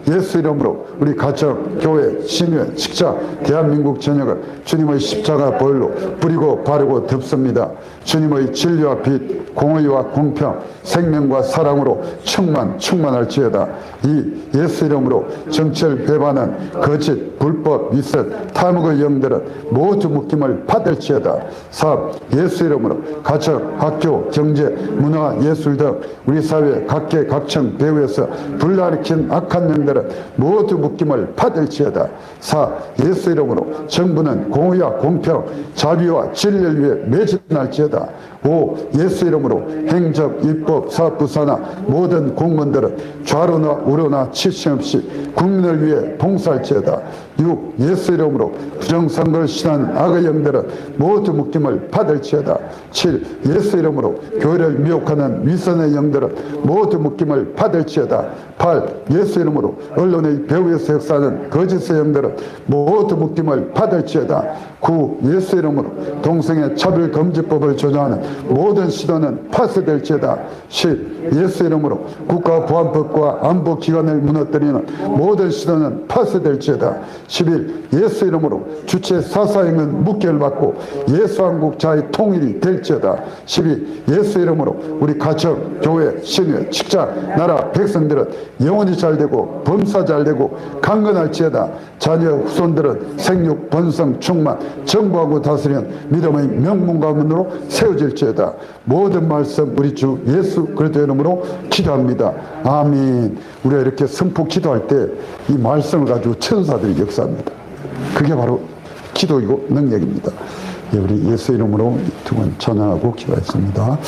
예수 이름으로 우리 가정, 교회, 신회, 직장, 대한민국 전역을 주님의 십자가 보혈로 뿌리고 바르고 덮습니다. 주님의 진리와 빛, 공의와 공평, 생명과 사랑으로 충만할지어다. 이 예수 이름으로 정치를 배반한 거짓, 불법, 위선, 탐욕의 영들은 모두 묶임을 받을지어다. 예수 이름으로 가정, 학교, 경제, 문화, 예술 등 우리 사회 각계 각층 배후에서 불러일으킨 악한 영들은 모두 묶임을 받을지어다. 예수 이름으로 정부는 공의와 공평, 자비와 진리를 위해 매진할지어다. 예수 이름으로 행정, 입법, 사업부 산하 모든 공무원들은 좌로나 우로나 치심 없이 국민을 위해 봉사할지어다. 예수 이름으로 부정선거를 신한 악의 영들은 모두 묶임을 받을지어다. 예수 이름으로 교회를 미혹하는 위선의 영들은 모두 묶임을 받을지어다. 예수 이름으로 언론의 배후에서 역사하는 거짓의 영들은 모두 묶임을 받을지어다. 예수 이름으로 동성애 차별금지법을 조장하는 모든 시도는 파쇄될지어다. 예수 이름으로 국가보안법과 안보기관을 무너뜨리는 모든 시도는 파쇄될지어다. 예수 이름으로 주체 사사행은 묵결받고 예수한국자의 통일이 될지어다. 예수 이름으로 우리 가정, 교회, 신회, 직장, 나라, 백성들은 영혼이 잘되고 범사 잘되고 강건할지어다. 자녀 후손들은 생육, 번성, 충만, 정부하고 다스리는 믿음의 명문가문으로 세워질지어다. 모든 말씀 우리 주 예수 그리스도의 이름으로 기도합니다. 아멘. 우리가 이렇게 선포 기도할 때 이 말씀을 가지고 천사들이 역사합니다. 그게 바로 기도이고 능력입니다. 우리 예수 이름으로 두 번 전하고 기도했습니다.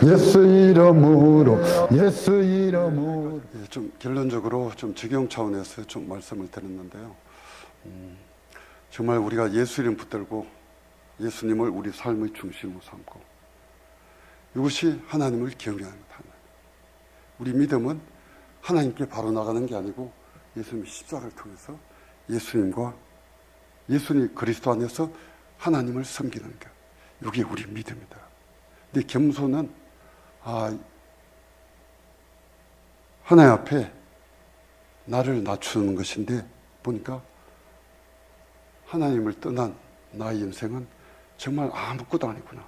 예수 이름으로 예수 이름으로. 예, 좀 결론적으로 좀 적용 차원에서 좀 말씀을 드렸는데요. 정말 우리가 예수 이름 붙들고 예수님을 우리 삶의 중심으로 삼고 이것이 하나님을 경외하는 것. 우리 믿음은 하나님께 바로 나가는 게 아니고 예수님 십자가를 통해서 예수님 그리스도 안에서 하나님을 섬기는 것. 이게 우리 믿음이다. 근데 겸손은 하나님 앞에 나를 낮추는 것인데 보니까 하나님을 떠난 나의 인생은 정말 아무것도 아니구나.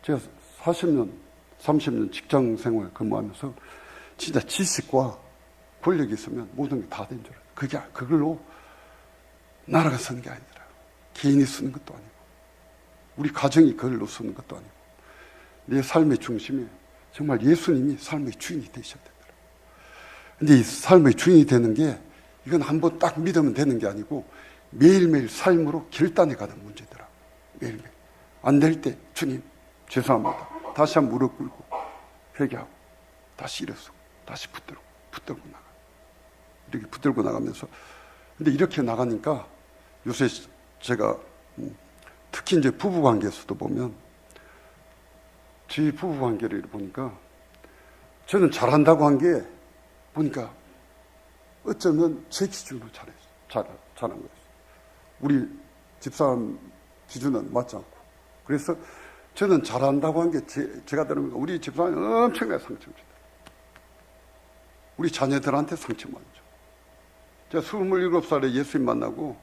제가 40년, 30년 직장 생활 근무하면서 진짜 지식과 권력이 있으면 모든 게 다 된 줄 알아요. 그걸로 나라가 서는 게 아니더라고요. 개인이 쓰는 것도 아니고 우리 가정이 그걸로 쓰는 것도 아니고 내 삶의 중심에 정말 예수님이 삶의 주인이 되셔야 되더라고요. 근데 이 삶의 주인이 되는 게 이건 한번 딱 믿으면 되는 게 아니고 매일매일 삶으로 결단해 가는 문제더라고요. 매일매일. 안 될 때 주님 죄송합니다. 다시 한번 무릎 꿇고 회개하고 다시 일어서고 다시 붙들고 나가. 이렇게 붙들고 나가면서 근데 이렇게 나가니까 요새 제가 특히 이제 부부 관계에서도 보면 제 부부 관계를 보니까 저는 잘한다고 한 게 보니까 어쩌면 제 기준으로 잘한 거였어요. 우리 집사람 기준은 맞지 않고. 그래서 저는 잘한다고 한 게 제가 들으면 우리 집사람이 엄청나게 상처 줍니다. 우리 자녀들한테 상처 많이 줘. 제가 27살에 예수님 만나고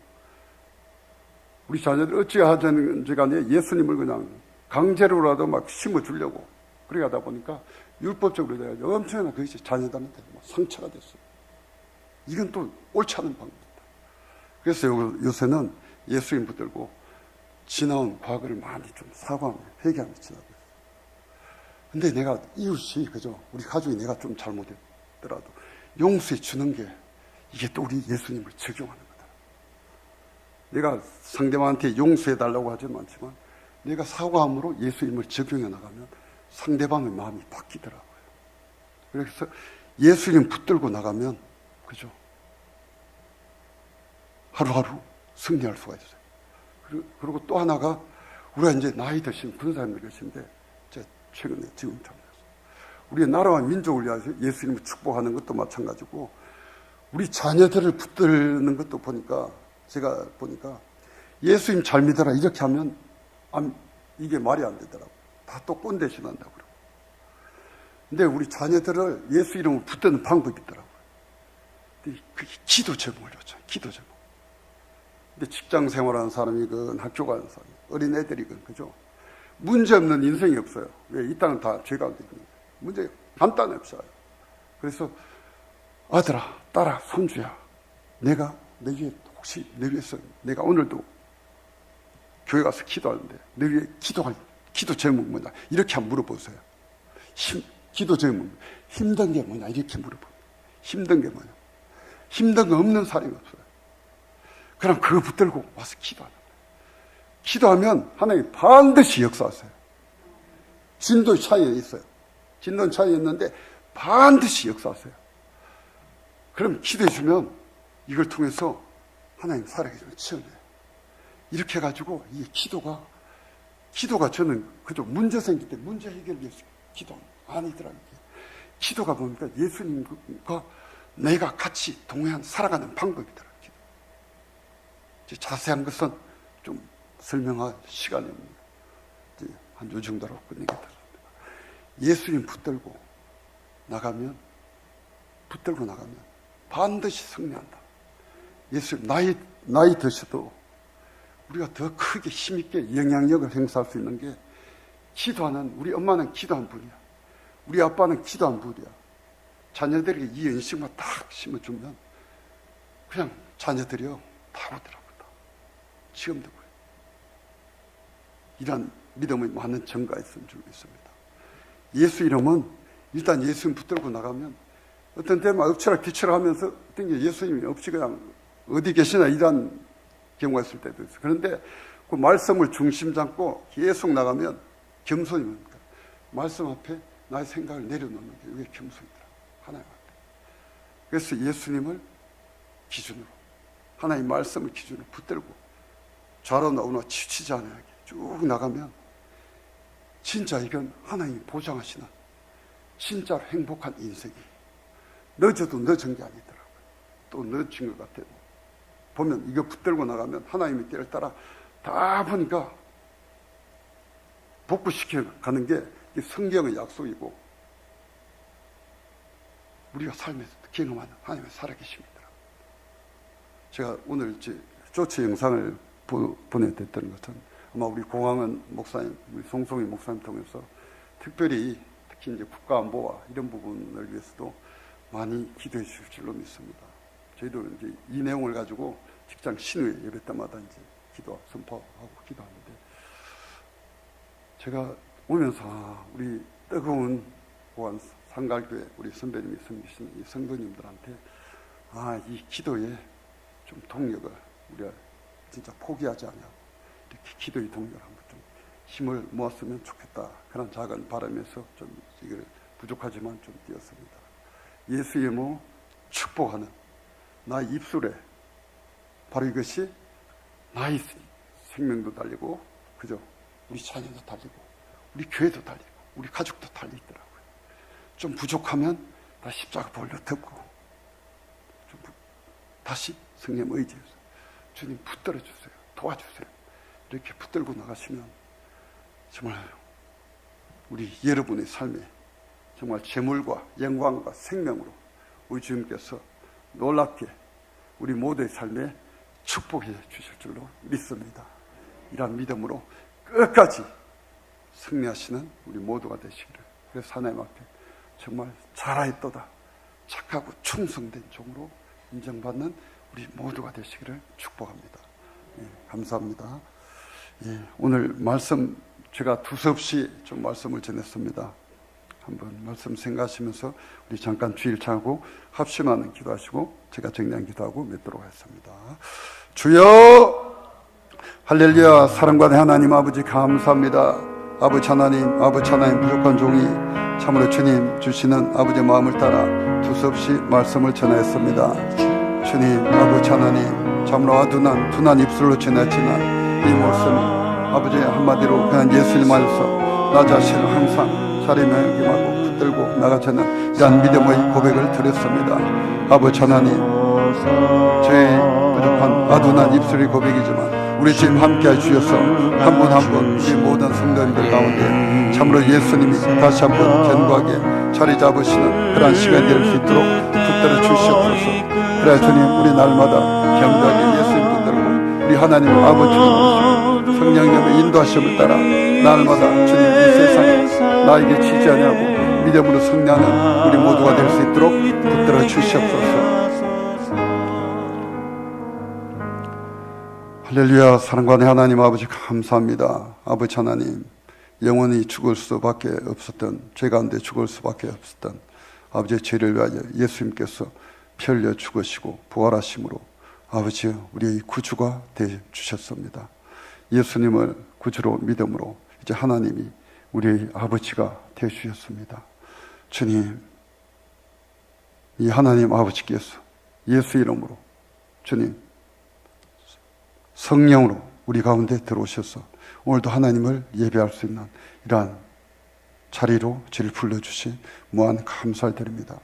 우리 자녀들 어찌하자는지 간에 예수님을 그냥 강제로라도 막 심어주려고 그래 하다 보니까 율법적으로 돼가지고 엄청나게 그것이 자녀들한테 막 상처가 됐어요. 이건 또 옳지 않은 방법이다. 그래서 요새는 예수님 붙들고 지나온 과거를 많이 좀 사과하며 회개하며 지나고 있어요. 근데 내가 이웃이 그죠? 우리 가족이 내가 좀 잘못했더라도 용서해 주는 게 이게 또 우리 예수님을 적용하는 거다. 내가 상대방한테 용서해 달라고 하지는 않지만 내가 사과함으로 예수님을 적용해 나가면 상대방의 마음이 바뀌더라고요. 그래서 예수님 붙들고 나가면 그죠? 하루하루 승리할 수가 있어요. 그리고 또 하나가 우리가 이제 나이 드신 군사님들 계신데 제가 최근에 지금 참여했어요. 우리의 나라와 민족을 위해서 예수님을 축복하는 것도 마찬가지고 우리 자녀들을 붙드는 것도 보니까 제가 보니까 예수님 잘 믿어라 이렇게 하면 이게 말이 안 되더라고요. 다 또 꼰대 신한다고 그러고. 근데 우리 자녀들을 예수 이름으로 붙드는 방법이 있더라고요. 근데 그게 기도 제목을 줬잖아요. 기도 제목. 근데 직장 생활하는 사람이건 학교 가는 사람, 어린 애들이건 그죠? 문제 없는 인생이 없어요. 왜? 이 땅은 다 죄가 되는 거예요. 문제 간단히 없어요. 그래서 아들아, 딸아, 손주야, 내가 내 위해 혹시 내 위해서 내가 오늘도 교회 가서 기도하는데 내 위해 기도할 기도 제목 뭐냐 이렇게 한번 물어보세요. 기도 제목 힘든 게 뭐냐 이렇게 물어보세요. 힘든 게 뭐냐? 힘든 거 없는 사람이 없어요. 그럼 그거 붙들고 와서 기도하는 거예요. 기도하면 하나님 반드시 역사하세요. 진도 차이에 있어요. 진도 차이에 있는데 반드시 역사하세요. 그럼 기도해주면 이걸 통해서 하나님 살아계시는 체험해요. 이렇게 해가지고 이 기도가 저는 그저 문제 생길 때 문제 해결 위해서 기도하는 아니더라고요. 기도가 보니까 예수님과 내가 같이 동행 살아가는 방법이더라고요. 자세한 것은 좀 설명할 시간이 없습니다. 한 요 정도로 끝내겠다. 예수님 붙들고 나가면 반드시 승리한다. 예수님 나이 드셔도 우리가 더 크게 힘있게 영향력을 행사할 수 있는 게 기도하는 우리 엄마는 기도한 분이야. 우리 아빠는 기도한 분이야. 자녀들에게 이 인식만 딱 심어주면 그냥 자녀들이요 다 오더라고요. 지금도 그래요. 이런 믿음의 많은 증거가 있으면 좋겠습니다. 예수 이름은 일단 예수님 붙들고 나가면 어떤 때는 엎치락뒤치락 하면서 어떤 게 예수님이 없이 그냥 어디 계시나 이런 경우가 있을 때도 있어요. 그런데 그 말씀을 중심 잡고 계속 나가면 겸손입니다. 말씀 앞에 나의 생각을 내려놓는 게 이게 겸손이더라. 하나님 앞에. 그래서 예수님을 기준으로, 하나님 말씀을 기준으로 붙들고 좌로나 우로나 치우치지 않게 쭉 나가면 진짜 이건 하나님이 보장하시는 진짜로 행복한 인생이 늦어도 늦은 게 아니더라고요. 또 늦은 것 같아요. 보면 이거 붙들고 나가면 하나님의 때를 따라 다 보니까 복구시켜 가는 게 성경의 약속이고 우리가 삶에서 경험하는 하나님의 살아계십니다. 제가 오늘 조치 영상을 보내드렸던 것은 아마 우리 공항은 목사님, 우리 송송희 목사님 통해서 특별히 특히 이제 국가안보와 이런 부분을 위해서도 많이 기도해 주실 줄로 믿습니다. 저희도 이제 이 내용을 가지고 직장 신우회 예배 때마다 이제 선포하고 기도하는데 제가 오면서 우리 뜨거운 보안 상갈교회 우리 선배님이 섬기시는 이 성도님들한테 이 기도에 좀 동력을 우리가 진짜 포기하지 않냐고 이렇게 기도의 동력을 한번 좀 힘을 모았으면 좋겠다. 그런 작은 바람에서 좀 이걸 부족하지만 좀 띄었습니다. 예수의 축복하는 나의 입술에 바로 이것이 나의 생명도 달리고 그죠? 우리 자녀도 달리고 우리 교회도 달리고 우리 가족도 달리더라고요. 좀 부족하면 다시 십자가 볼려 듣고 좀 다시 성령 의지해서 주님 붙들어 주세요. 도와주세요. 이렇게 붙들고 나가시면 정말 우리 여러분의 삶에 정말 재물과 영광과 생명으로 우리 주님께서 놀랍게 우리 모두의 삶에 축복해 주실 줄로 믿습니다. 이런 믿음으로 끝까지 승리하시는 우리 모두가 되시기를. 그래서 하나님 앞에 정말 잘하였도다 착하고 충성된 종으로 인정받는 우리 모두가 되시기를 축복합니다. 감사합니다. 오늘 말씀 제가 두서없이 좀 말씀을 전했습니다. 한번 말씀 생각하시면서 우리 잠깐 주일 차고 합심하는 기도하시고 제가 정리한 기도하고 맺도록 하겠습니다. 주여 할렐루야. 사랑받는 하나님 아버지 감사합니다. 아버지 하나님 부족한 종이 참으로 주님 주시는 아버지의 마음을 따라 두서없이 말씀을 전하였습니다. 주님 아버지 하나님 참으로 아둔한 둔한 입술로 전했지만 이 말씀 아버지의 한마디로 그냥 예수님 안에서 나 자신을 항상 자리매김하고 붙들고 나가자는 이러한 믿음의 고백을 드렸습니다. 아버지 하나님 저의 부족한 아둔한 입술의 고백이지만 우리 주님 함께해 주셔서 한 분 한 분 우리 모든 성도님들 가운데 참으로 예수님이 다시 한번 견고하게 자리 잡으시는 그러한 시간이 될 수 있도록 붙들어 주시옵소서. 그래 주님 우리 날마다 견고하게 예수님 붙들고 우리 하나님 아버지 성령님의 인도하심을 따라 날마다 주님 이 세상에 나에게 지지 아니하고 믿음으로 승리하는 우리 모두가 될 수 있도록 붙들어 주시옵소서. 할렐루야. 사랑과의 하나님 아버지 감사합니다. 아버지 하나님 영원히 죽을 수밖에 없었던 죄 가운데 죽을 수밖에 없었던 아버지의 죄를 위하여 예수님께서 피 흘려 죽으시고 부활하심으로 아버지 우리의 구주가 되어주셨습니다. 예수님을 구주로 믿음으로 이제 하나님이 우리의 아버지가 되어주셨습니다. 주님 이 하나님 아버지께서 예수 이름으로 주님 성령으로 우리 가운데 들어오셔서 오늘도 하나님을 예배할 수 있는 이러한 자리로 저를 불러주신 무한 감사를 드립니다.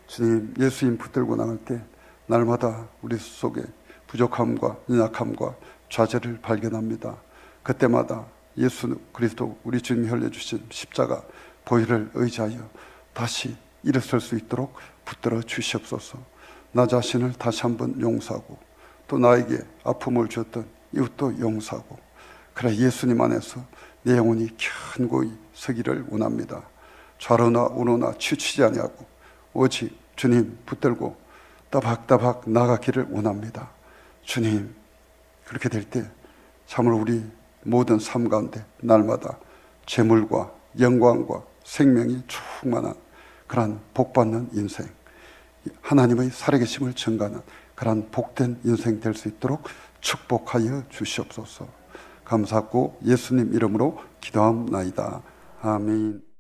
주님 예수님 붙들고 나갈 때 날마다 우리 속에 부족함과 연약함과 좌절을 발견합니다. 그때마다 예수 그리스도 우리 주님이 흘려주신 십자가 보혈을 의지하여 다시 일어설 수 있도록 붙들어 주시옵소서. 나 자신을 다시 한번 용서하고 또 나에게 아픔을 주었던 이웃도 용서하고 그래 예수님 안에서 내 영혼이 견고히 서기를 원합니다. 좌로나 우로나 치우치지 아니하고 오직 주님 붙들고 따박따박 나가기를 원합니다. 주님 그렇게 될 때 참으로 우리 모든 삶 가운데 날마다 재물과 영광과 생명이 충만한 그러한 복받는 인생 하나님의 살아계심을 증가하는 그러한 복된 인생 될 수 있도록 축복하여 주시옵소서. 감사하고 예수님 이름으로 기도함나이다. 아멘.